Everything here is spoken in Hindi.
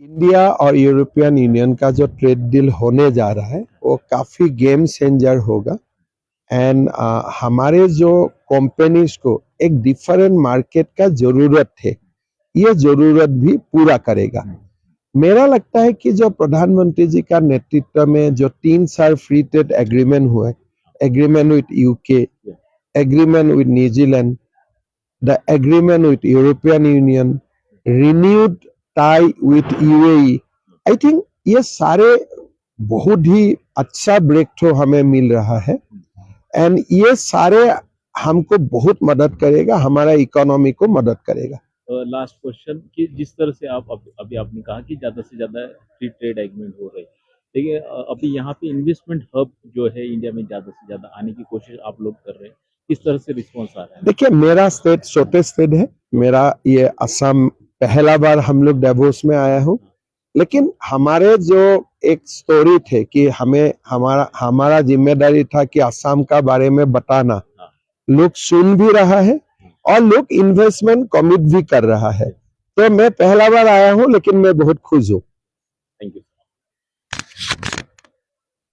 इंडिया और यूरोपियन यूनियन का जो ट्रेड डील होने जा रहा है वो काफी गेम चेंजर होगा एंड हमारे जो कंपनीज को एक डिफरेंट मार्केट का जरूरत है, ये जरूरत भी पूरा करेगा। मेरा लगता है कि जो प्रधानमंत्री जी का नेतृत्व में जो 3 साल फ्री ट्रेड एग्रीमेंट हुआ, agreement with UK, agreement with New Zealand, the agreement with European union, renewed tie with UAE, I think ये सारे बहुत ही अच्छा ब्रेक थ्रू हमें मिल रहा है एंड ये सारे हमको बहुत मदद करेगा, हमारा इकोनॉमी को मदद करेगा। लास्ट क्वेश्चन कि जिस तरह से आप अभी आपने कहा कि ज्यादा से ज्यादा फ्री ट्रेड एग्रीमेंट हो रहे हैं, ठीक है, अभी यहाँ पे इन्वेस्टमेंट हब जो है इंडिया में ज्यादा से ज्यादा आने की कोशिश आप लोग कर रहे हैं, किस तरह से रिस्पॉन्स आ रहा है? देखिए, मेरा स्टेट छोटे स्टेट है, मेरा ये असम पहला बार हम लोग डेवोस में आया हूँ, लेकिन हमारे जो एक स्टोरी थे कि हमें हमारा जिम्मेदारी था कि असम का बारे में बताना, लोग सुन भी रहा है और लोग इन्वेस्टमेंट कमिट भी कर रहा है। तो मैं पहला बार आया हूँ, लेकिन मैं बहुत खुश हूँ। Thank you.